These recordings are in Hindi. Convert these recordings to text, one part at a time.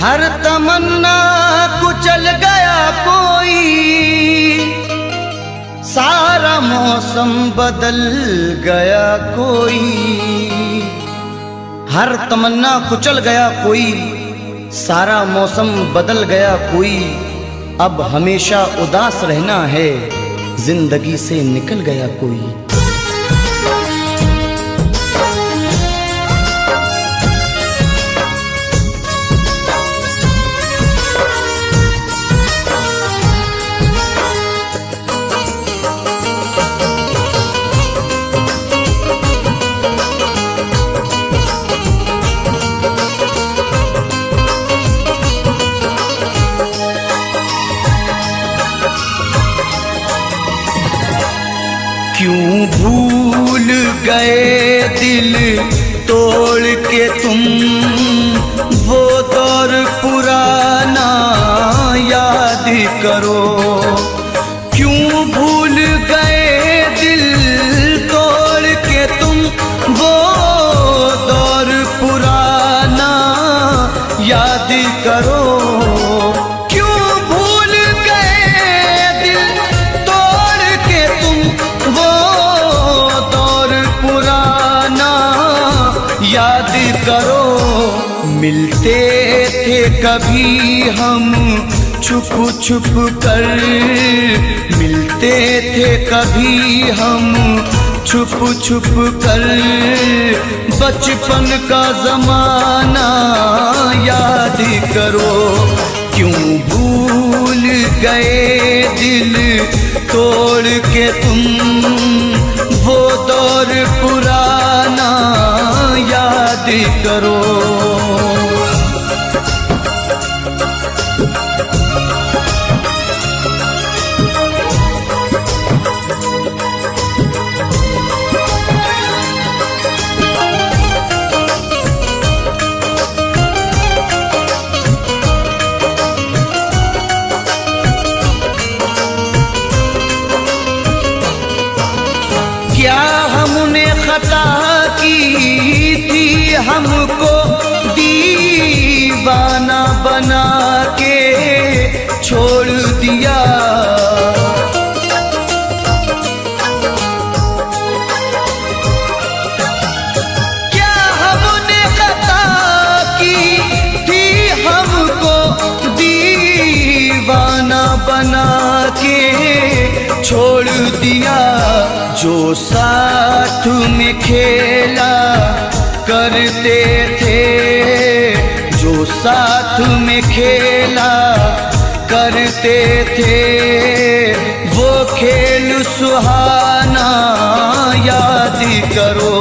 हर तमन्ना कुचल गया कोई, सारा मौसम बदल गया कोई। हर तमन्ना कुचल गया कोई, सारा मौसम बदल गया कोई। अब हमेशा उदास रहना है, जिंदगी से निकल गया कोई। क्यों भूल गए दिल तोड़ के तुम, वो दौर पुराना याद करो। क्यों भूल गए दिल तोड़ के तुम, वो दौर पुराना याद करो। याद करो मिलते थे कभी हम छुप छुप कर, मिलते थे कभी हम छुप छुप कर। बचपन का जमाना याद करो। क्यों भूल गए दिल तोड़ के तुम, वो दौर पुराना याद करो। क्या हमने खता की थी, हमको दीवाना बना के छोड़ दिया। क्या हमने खता की थी, हमको दीवाना बना के छोड़ दिया। जो साथ में खेला करते थे, जो साथ में खेला करते थे, वो खेल सुहाना याद करो।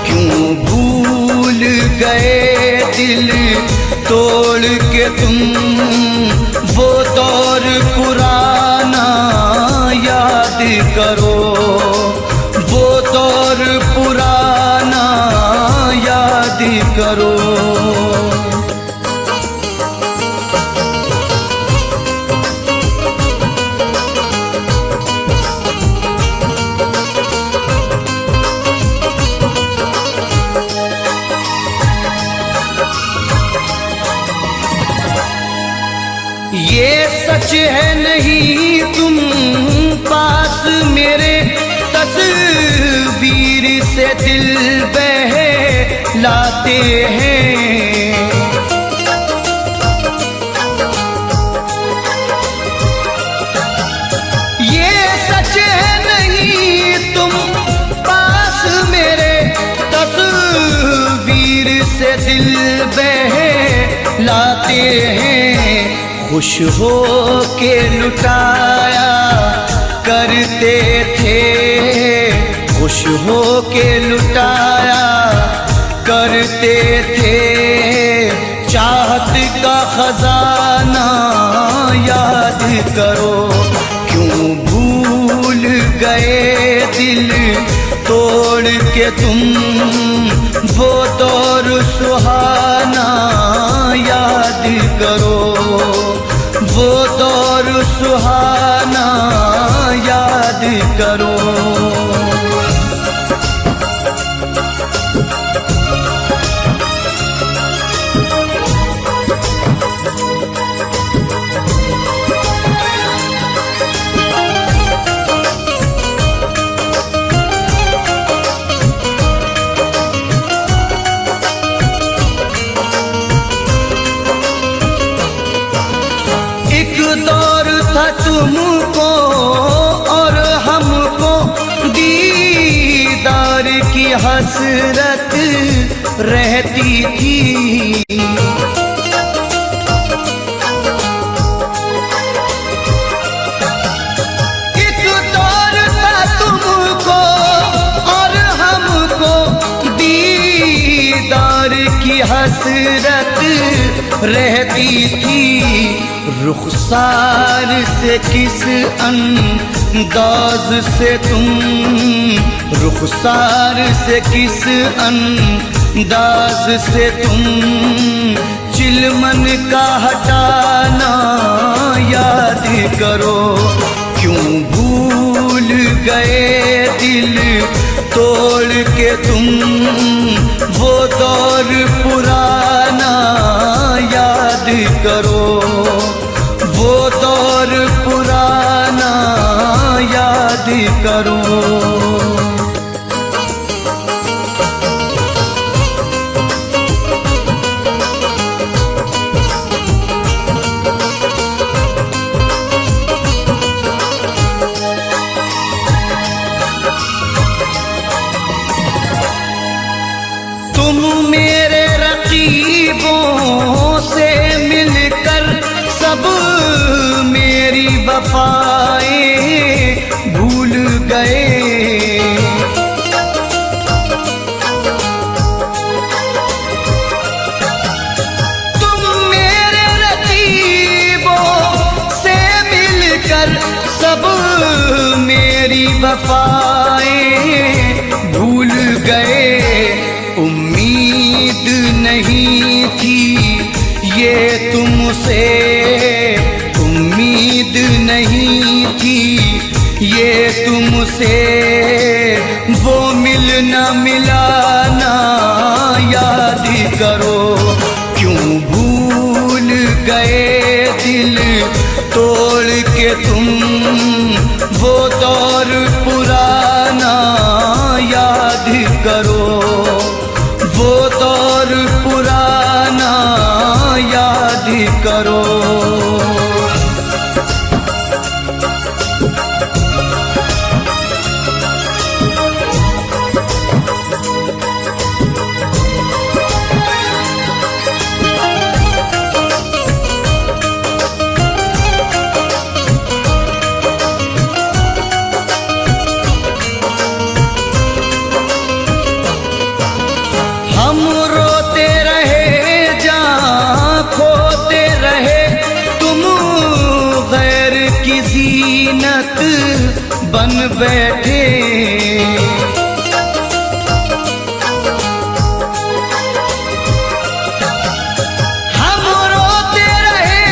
क्यों भूल गए दिल तोड़ के तुम, वो दौर पुराना याद करो। वो दौर पुराना याद करो। ये सच है नहीं तुम पास मेरे, तस्वीर से दिल बहलाते हैं। ये सच है नहीं तुम पास मेरे, तस्वीर से दिल बहलाते हैं। खुश हो के लुटाया करते थे, खुश हो के लुटाया करते थे। चाहत का खजाना याद करो। क्यों भूल गए दिल तोड़ के तुम, वो दौर सुहाना याद करो। वो दौर सुहाना याद करो। तुमको और हमको दीदार की हसरत रहती थी। एक दौर था तुमको और हमको दीदार की हसरत रहती थी। रुखसार से किस अंदाज से तुम, रुखसार से किस अंदाज से तुम चिलमन का हटाना याद करो। क्यों भूल गए दिल तोड़ के तुम वो दौर पुराना याद करो। वो दौर पुराना याद करो। तुम मेरे रकीबों से मिलकर सब मेरी वफाएं भूल गए। तुम मेरे रकीबों से मिलकर सब मेरी वफाएं भूल गए। उम्मीद नहीं थी ये तुमसे, उम्मीद नहीं थी ये तुमसे। वो मिलना मिलाना याद करो। क्यों भूल गए दिल तोड़ के तुम वो दौर पुराना याद करो। वो दौर पुराना याद करो। हम रोते रहे जहाँ खोते रहे, तुम गैर की ज़ीनत बन बैठे। हम रोते रहे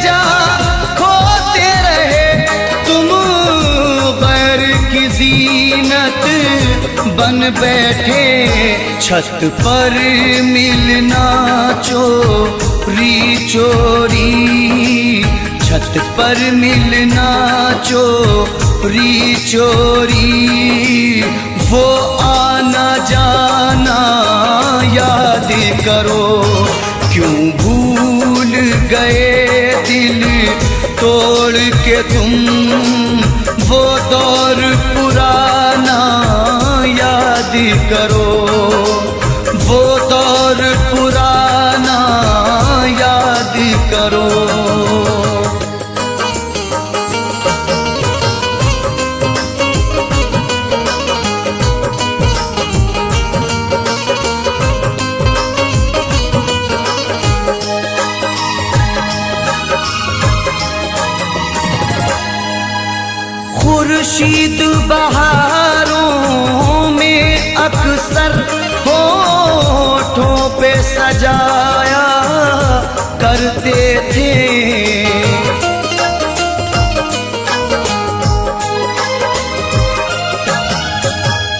जहाँ खोते रहे, तुम गैर की ज़ीनत बन बैठे। छत पर मिलना चोरी चोरी, छत पर मिलना चोरी चोरी। वो आना जाना याद करो। क्यों भूल गए दिल तोड़ के तुम वो दौर पुराना याद करो। वो दौर पुराना याद करो। खुर्शीद बहारों में अक्सर होठों पे सजाया करते थे।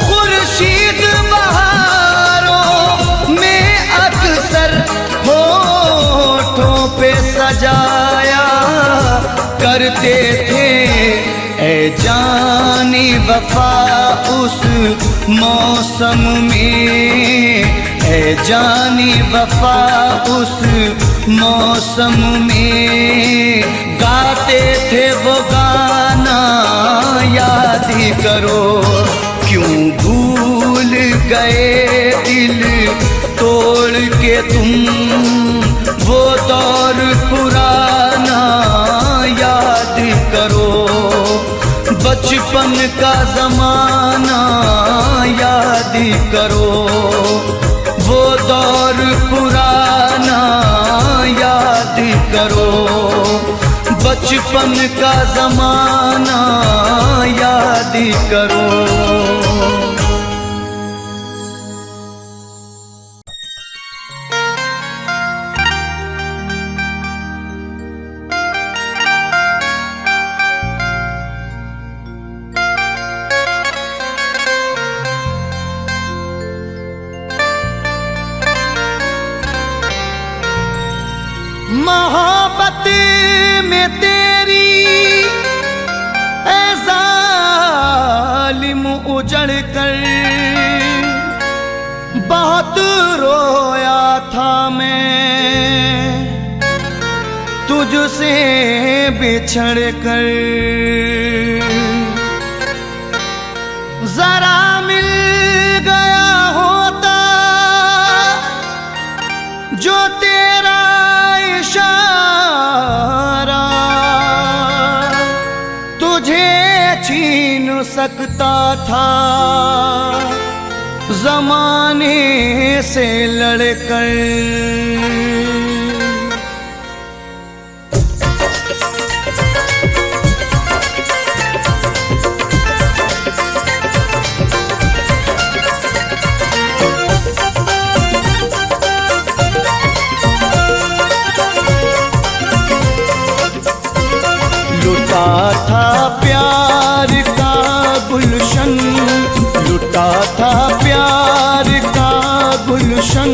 खुर्शीद बहारों में अक्सर होठों पे सजाया करते थे। ऐ जाने वफा उस मौसम में, ऐ जाने वफा उस मौसम में गाते थे वो गाना याद करो, क्यों भूल गए दिल तोड़ के तुम वो दौर पुराना याद करो। बचपन का ज़माना याद करो, वो दौर पुराना याद करो। बचपन का ज़माना याद करो। मोहब्बत में तेरी ऐ जालिम उजड़ कर बहुत रोया था मैं, तुझसे बिछड़ कर। जरा मिल गया होता जो तेरा इशारा, तुझे छीन सकता था ज़माने से लड़कर। लुटा था प्यार का गुलशन, लुटा था प्यार का गुलशन,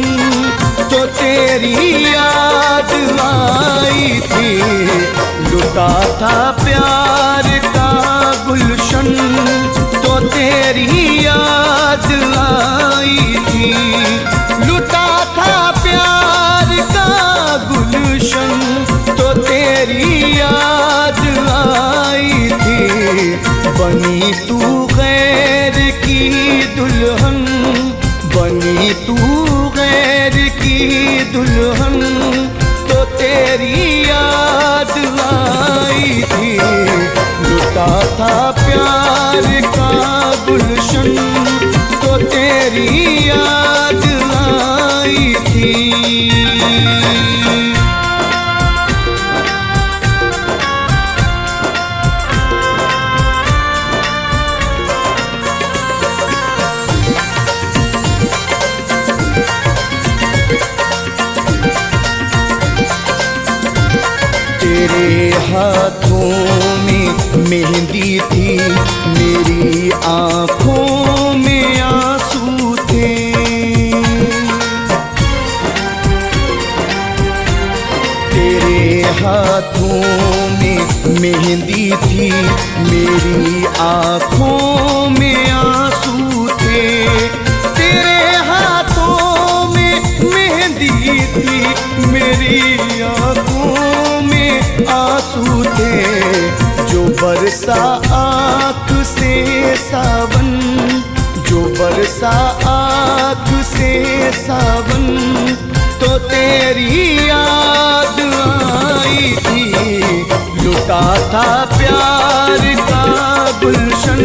तो तेरी याद आई थी। लुटा था प्यार का गुलशन, तो तेरी याद आई थी। लुटा था प्यार का गुलशन, तो तेरी याद आई थी। बनी तू गैर की दुल्हन, बनी तू गैर की दुल्हन, तो तेरी याद आई थी। लुटा था प्यार का गुलशन, तो तेरी याद आई थी। तेरे हाथों में मेहंदी थी, मेरी आँखों में आंसू थे। तेरे हाथों में मेहंदी थी, मेरी आँखों में आंसू थे। तेरे हाथों में मेहंदी थी, मेरी आँखों में आंसू थे। जो बरसा आँख से सावन, जो बरसा आँख से सावन, तो तेरी याद आई थी। लुटा था प्यार का गुलशन,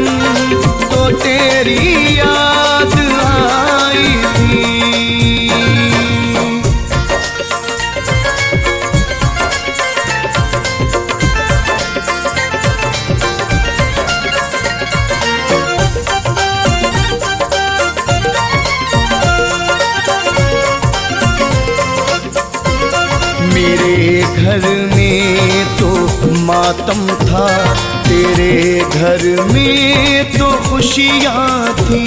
तो तेरी याद आई थी। मेरे घर में तो मातम था, तेरे घर में तो खुशियाँ थी।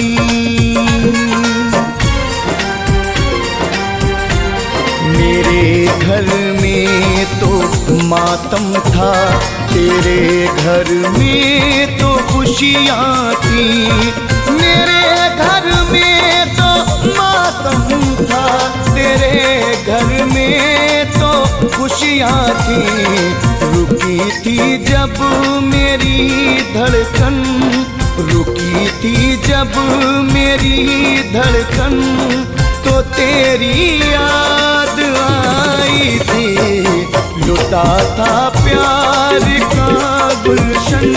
मेरे घर में तो मातम था, तेरे घर में तो खुशियाँ थी। मेरे घर में तो मातम था, तेरे घर में तो खुशियाँ थी। रुकी जब मेरी धड़कन, रुकी थी जब मेरी धड़कन, तो तेरी याद आई थी। लुटा था प्यार का गुलशन,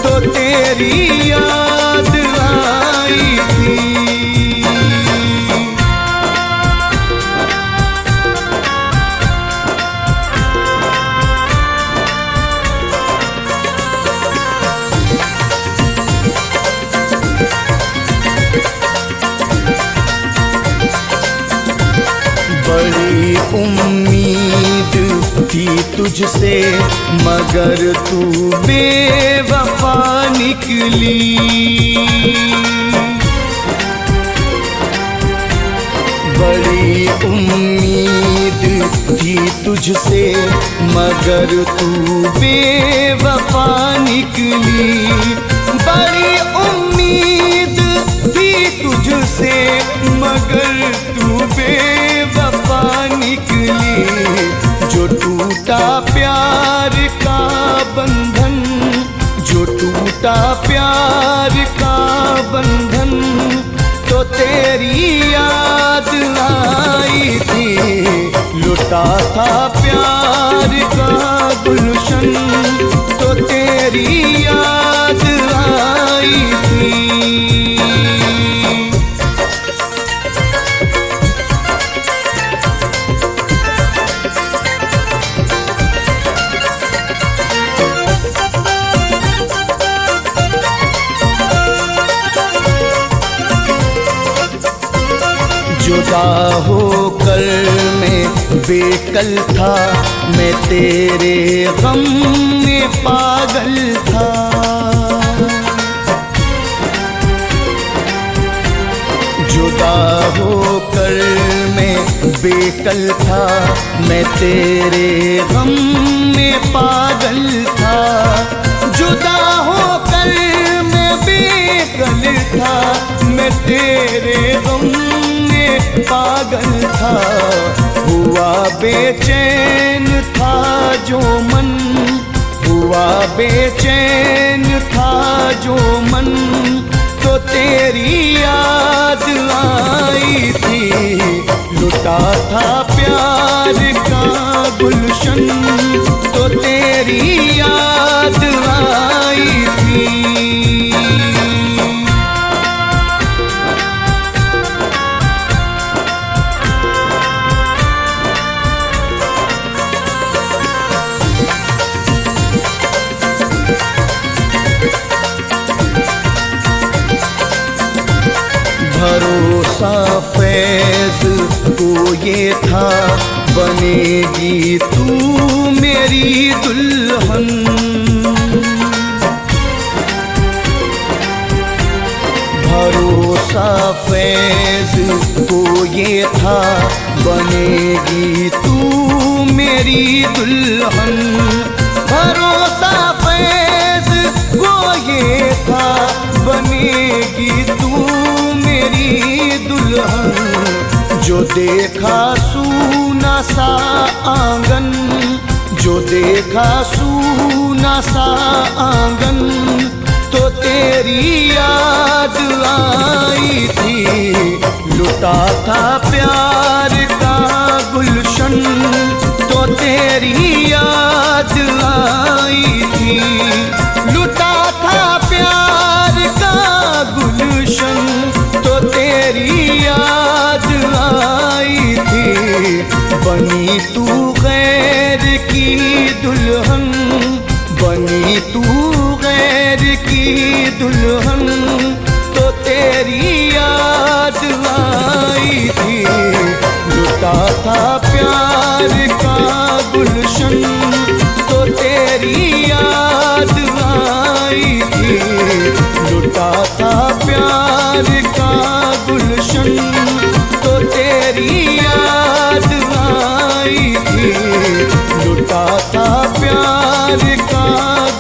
तो तेरी याद आई थी। बड़ी उम्मीद थी तुझसे, मगर तू बेवफा निकली। बड़ी उम्मीद थी तुझसे, मगर तू बेवफा निकली। बड़ी उम्मीद थी तुझसे, मगर तू बेवफा निकली। जो टूटा प्यार का बंधन, जो टूटा प्यार का बंधन, तो तेरी याद आई थी। लुटा था प्यार का गुलशन, तो तेरी याद आई थी। जुदा होकर मैं बेकल था, मैं तेरे गम में पागल था। जुदा होकर मैं बेकल था, मैं तेरे गम में पागल था। जुदा होकर मैं बेकल था, मैं तेरे गम पागल था। हुआ बेचैन था जो मन, हुआ बेचैन था जो मन, तो तेरी याद आई थी। लुटा था प्यार का गुलशन, तो तेरी याद आई थी। भरोसा फैज को ये था, बनेगी तू मेरी दुल्हन। भरोसा फैज को ये था, बनेगी तू मेरी दुल्हन। भरोसा फैज को ये था, बनेगी तू मेरी दुल्हन। जो देखा सूना सा आंगन, जो देखा सूना सा आंगन, तो तेरी याद आई थी। लुटा था प्यार का गुलशन, तो तेरी याद आई थी। लुटा था प्यार का गुलशन, तो तेरी याद आई थी। बनी तू गैर की दुल्हन, बनी तू गैर की दुल्हन, तो तेरी याद आई थी। लुटा था प्यार का गुलशन, तो तेरी याद आई थी। लुटा था प्यार का गुलशन, तो तेरी याद आई थी। लुटा था प्यार का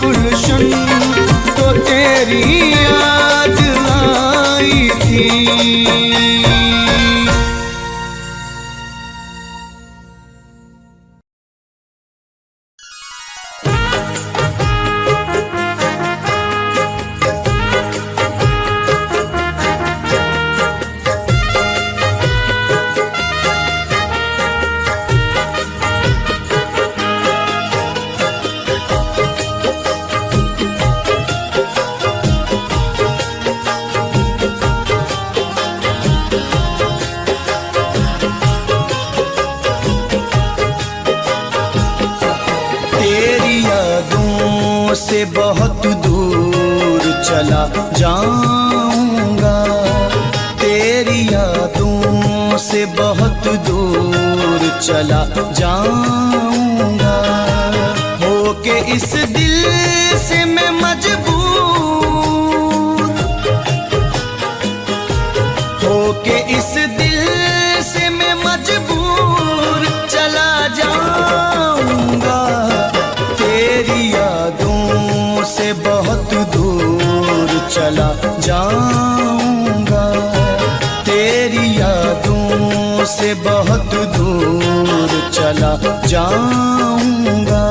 गुलशन, तो तेरी याद आई थी। जाऊंगा, तेरी यादों से बहुत दूर चला जाऊंगा। होके इस दिल से मैं मजबूर, होके इस दिल से मैं मजबूर चला जाऊंगा, तेरी यादों से बहुत दूर चला जाऊंगा, तेरी यादों से बहुत दूर चला जाऊंगा।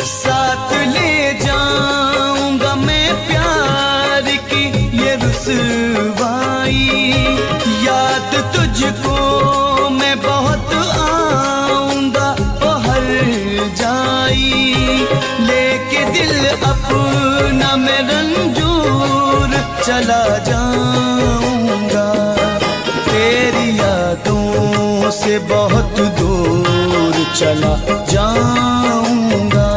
साथ ले जाऊंगा मैं प्यार की ये रुसवाई, याद तुझको मैं बहुत आऊंगा ओ हर जाई, लेके दिल अपना मैं रंजूर चला जाऊंगा, तेरी यादों से बहुत दूर चला जाऊंगा,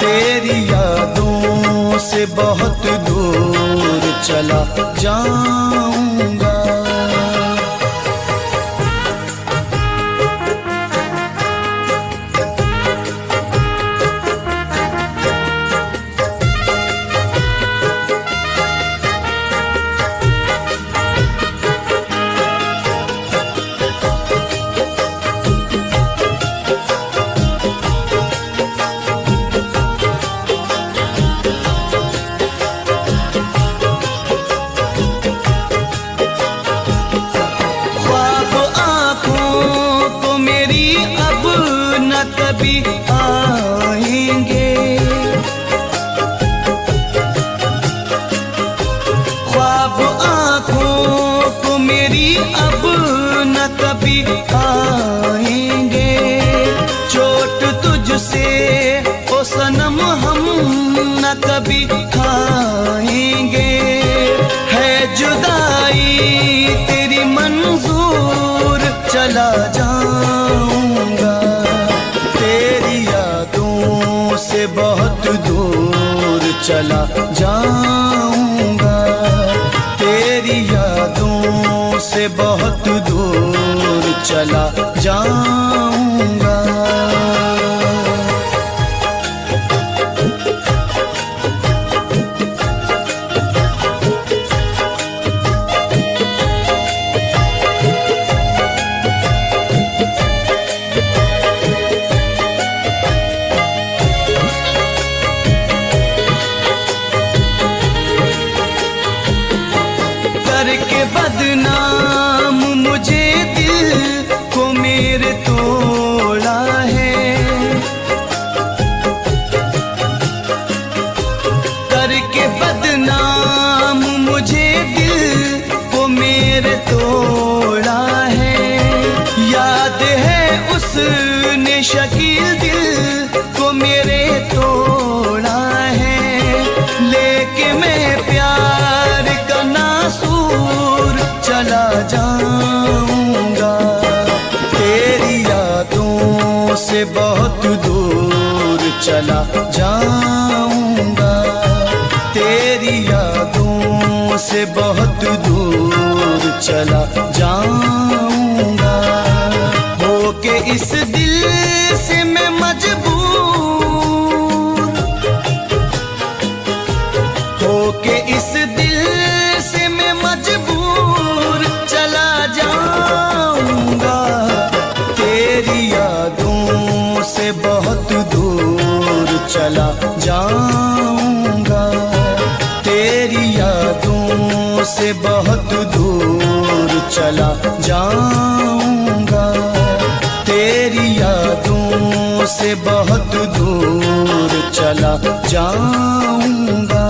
तेरी यादों से बहुत दूर चला जाऊंगा। कभी आएंगे ख्वाब आँखों को मेरी अब न कभी आएंगे, चोट तुझसे ओ सनम हम न कभी खाएंगे, है जुदाई तेरी मंजूर चला जाऊंगा, तेरी यादों से बहुत दूर चला जाऊंगा, तेरी यादों से बहुत दूर चला जाऊंगा। करके बदनाम मुझे दिल को मेरे तोड़ा है, करके बदनाम मुझे दिल को मेरे तोड़ा है, याद है उसने शकील दिल को मेरे तोड़ा है, लेके मैं प्यार का नासूर चला जाऊंगा, तेरी यादों से बहुत दूर चला जाऊंगा, तेरी यादों से बहुत दूर चला जाऊंगा। होके इस दिल से मैं मजबूर, होके इस दिल से मैं मजबूर चला जाऊंगा, तेरी यादों से बहुत दूर चला जाऊंगा, तेरी यादों से बहुत दूर चला जाऊंगा, तेरी यादों से बहुत दूर चला जाऊंगा।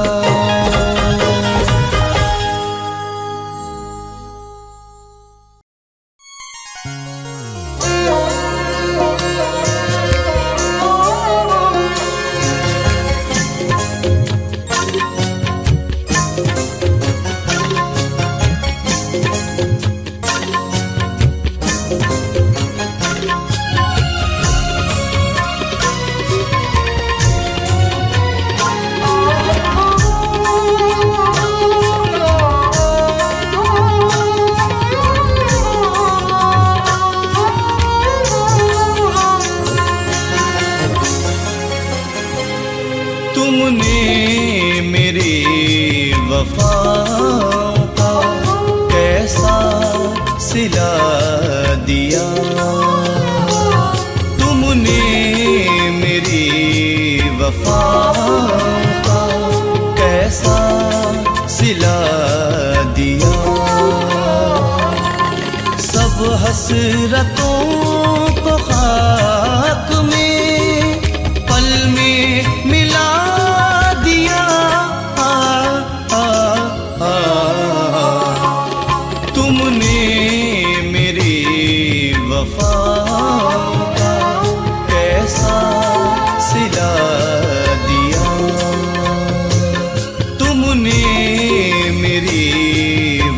तुमने मेरी वफाओं का कैसा सिला दिया, तुमने मेरी वफाओं का कैसा सिला दिया। सब हसरतों को खाक में पल में मिला दिया। तुमने मेरी वफाओं का कैसा सिला दिया, तुमने मेरी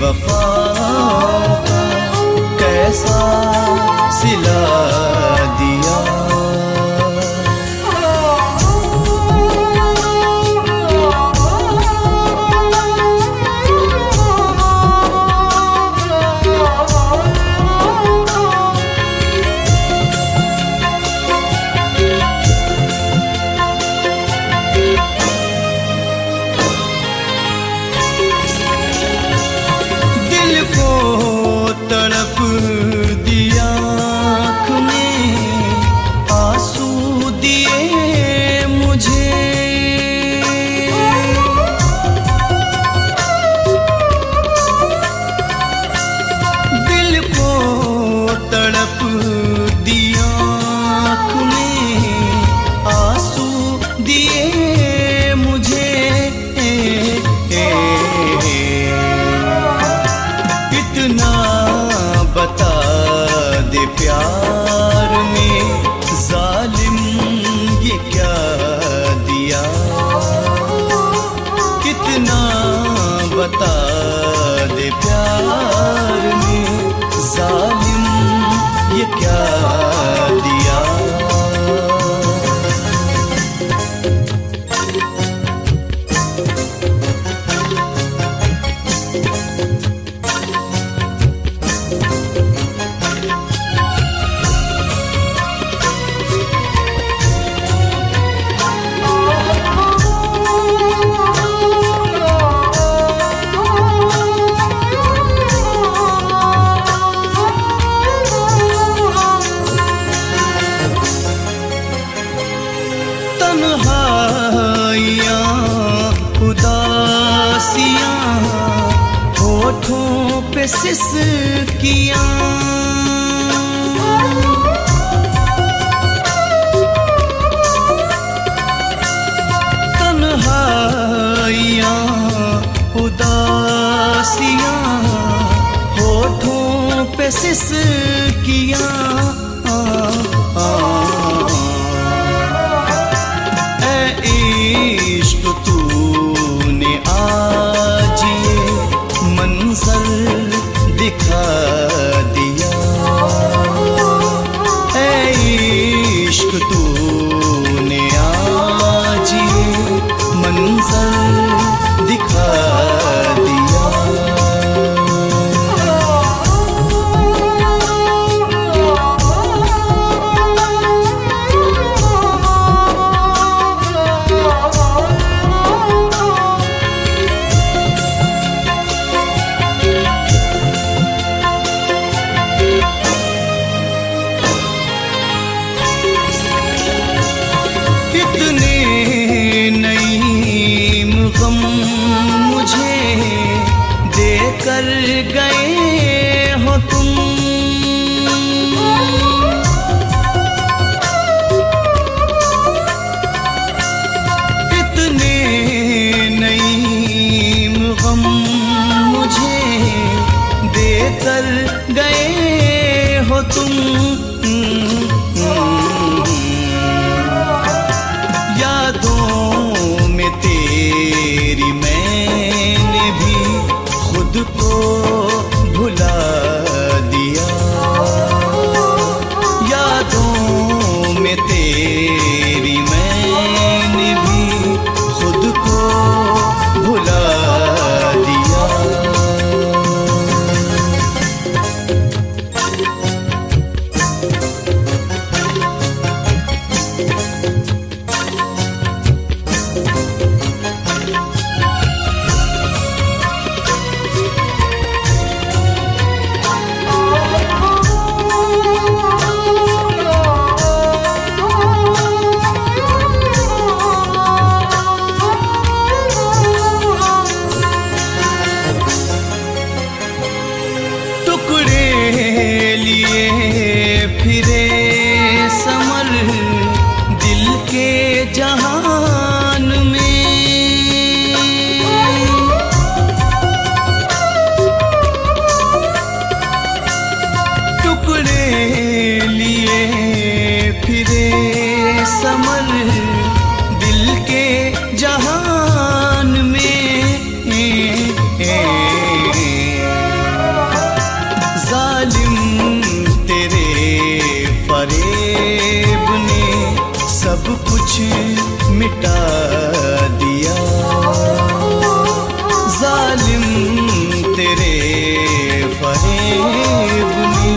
वफाओं का कैसा सिला दिया। तड़प दिया आँख में आंसू दिए मुझे, दिल को तड़प दिया आँख में आंसू दिए मुझे। इतना बता दे प्यार में जालिम ये क्या दिया, कितना बता दे प्यार में जालिम ये क्या दिया। तन्हाइयाँ उदासियाँ होठों पे सिसकियाँ, तन्हाइयाँ उदासियाँ होठों पे सिसकियाँ। इश्क तूने आज ये मंजर दिखा दिया, ऐ इश्क तूने आज ये मंजर दिखा दिया। कर गए हो तुम, कर गए हो तुम। यादों में तेरी मैंने भी खुद को भुला दिया। यादों में तेरी मैंने भी खुद को भुला दिया। जहान में टुकड़े लिए फिरे समर दिल के जहान में। जालिम तेरे फरेब ने सब कुछ मिटा दिया। जालिम तेरे फरेब ने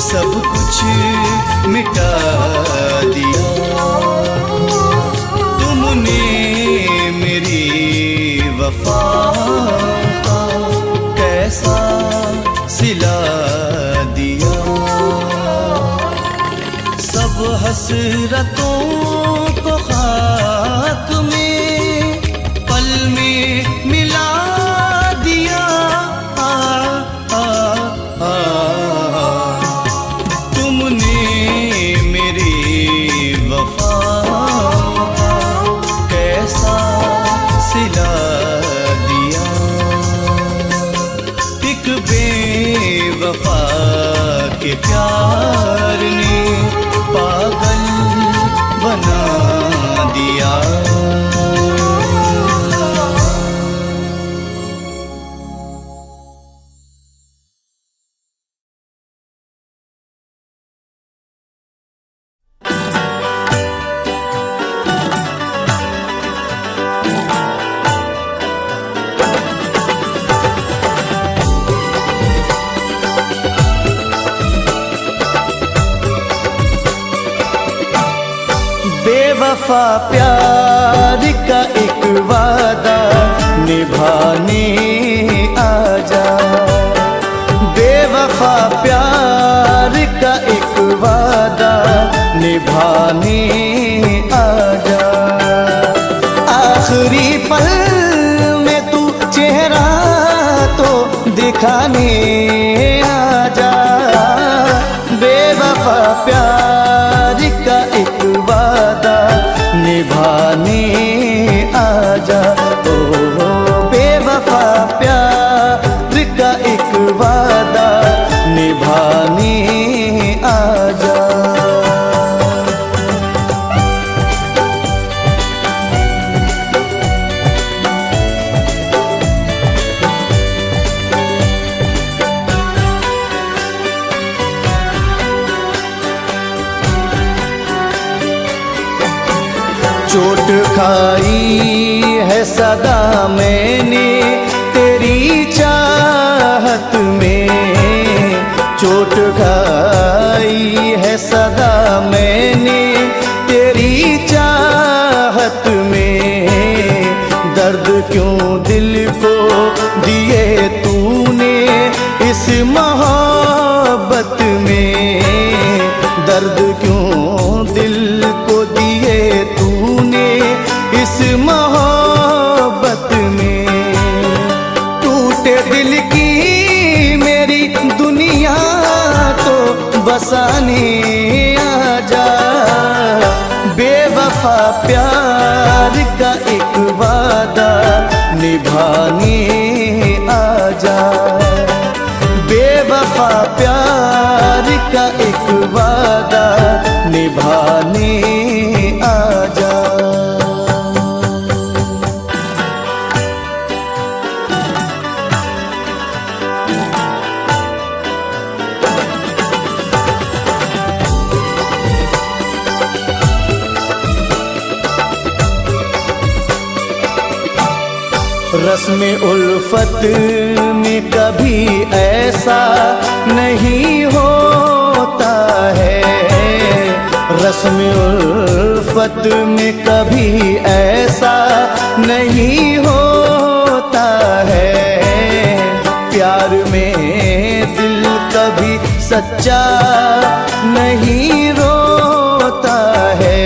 सब कुछ मिटा दिया। तुमने मेरी वफा का कैसा सिला दिया। सब हसरतों को खाक में पल में मिला दिया। तुमने मेरी वफा का कैसा सिला दिया। एक बेवफा के प्यार ने पागल बना दिया। बेवफा प्यार का एक वादा निभाने आजा। बेवफा प्यार का एक वादा निभाने आजा। आखिरी पल में तू चेहरा तो दिखाने आजा। बेवफा प्यार का एक वादा निभाने आजा। ओ बेवफा प्यार का एक वादा निभाने आजा। चोट खाई है सदा मैंने तेरी चाहत में। चोट खाई है सदा मैंने तेरी चाहत में। दर्द क्यों दिल को दिए तूने इस मोहब्बत में। दर्द क्यों दिल को दिए तूने इस मोहब्बत में। टूटे दिल की मेरी दुनिया तो बसाने आजा। बेवफा प्यार का एक वादा निभाने आजा। बेवफा प्यार का एक वादा निभाने आजा। रस्म उल्फत में कभी ऐसा नहीं होता है, रस्म उल्फत में कभी ऐसा नहीं होता है। प्यार में दिल कभी सच्चा नहीं रोता है,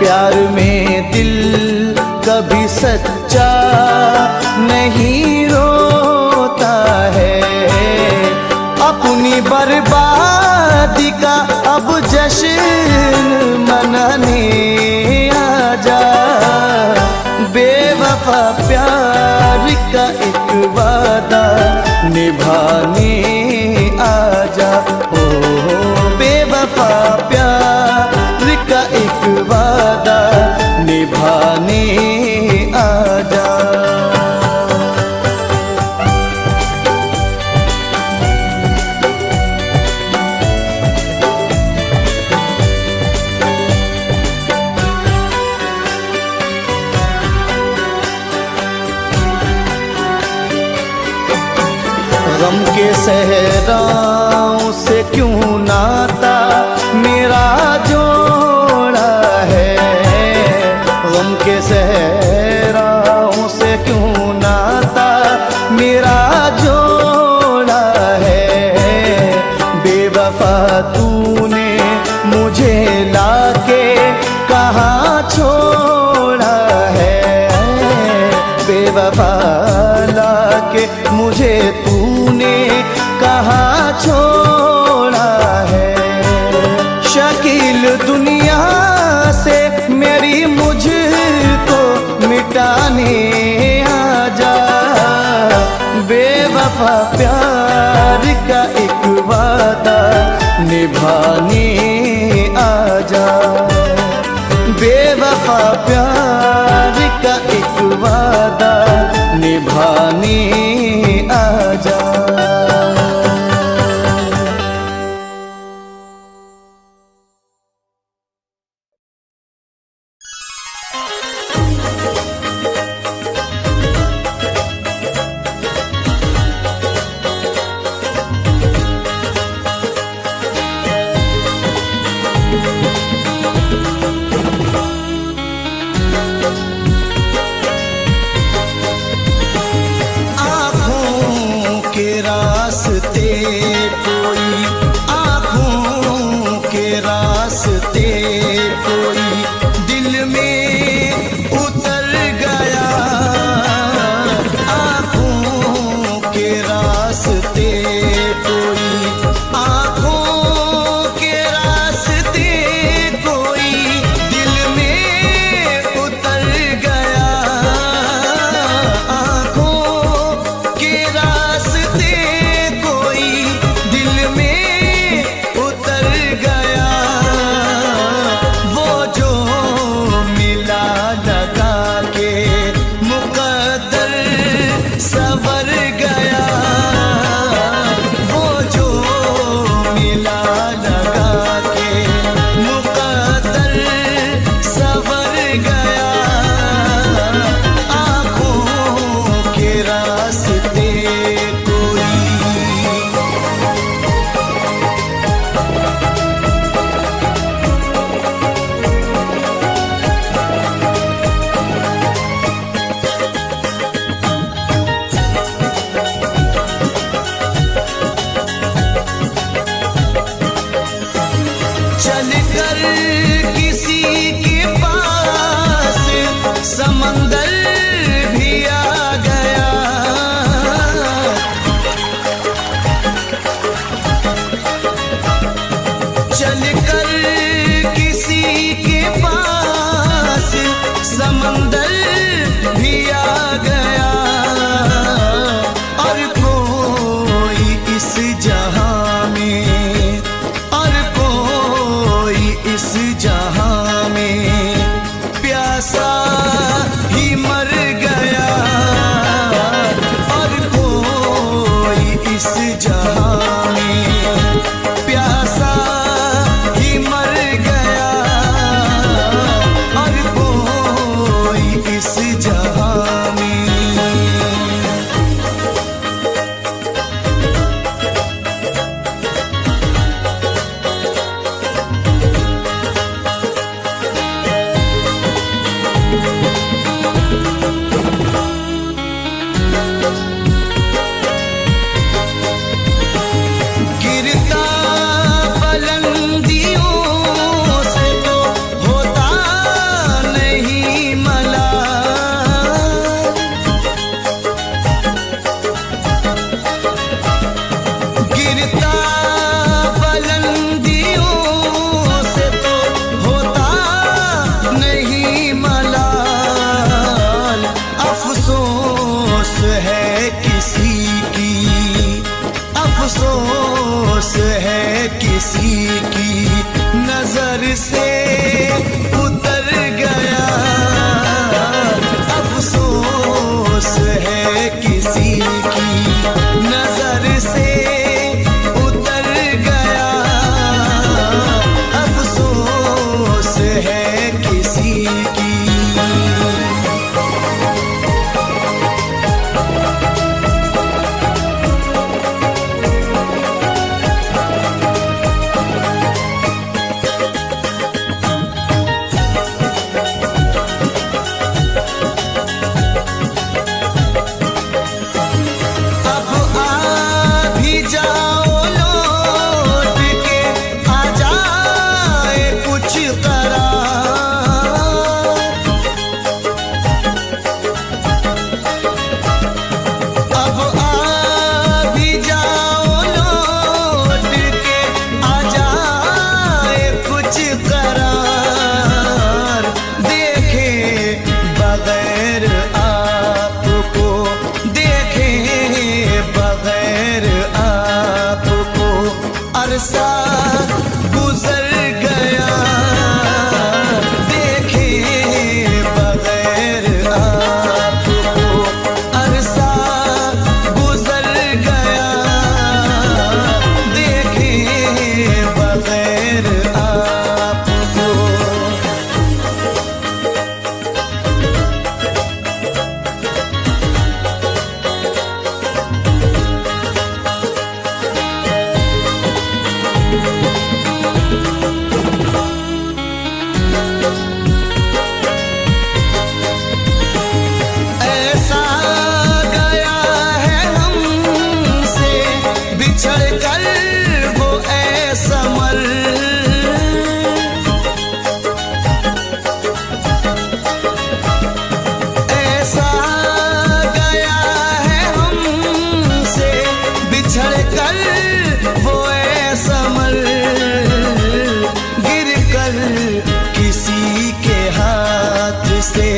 प्यार में दिल कभी सच्चा नहीं रोता है। अपनी बर्बादी का अब जश्न मनाने आजा। बेवफा प्यार का एक वादा निभाने आजा। ओ बेवफा प्यार का एक वादा निभाने आजा। गम के सहराओं से क्यों नाता मेरा जोड़ा है, गम के सहराओं से क्यों नाता मेरा जोड़ा है। बेवफा तूने मुझे लाके कहाँ छोड़ा है, बेवफा लाके मुझे तूने कहाँ छोड़ा है। शकील दुनिया से मेरी मुझको मिटाने आजा। बेवफा प्यार का एक वादा निभाने आजा। बेवफा प्यार का एक वादा निभाने आजा। आँखों से उतर गया, अफसोस है किसी की नजर से उतर गया, अफसोस है किसी की। अरसा गुजर गया, देखे बगैर आपको, अरसा गुजर गया, देखे बगैर आपको। ऐसा गया है हमसे बिछड़ कर वो ऐसमर, ऐसा गया है हमसे बिछड़ कर वो ऐसमर, गिर कर किसी के हाथ से,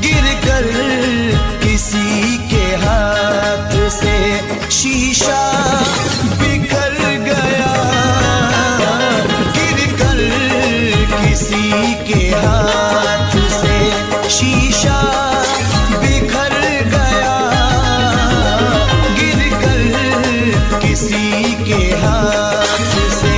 गिर कर किसी के हाथ से शीशा बिखर गया, गिर कर किसी के हाथ से शीशा बिखर गया, गिर कर किसी के हाथ से।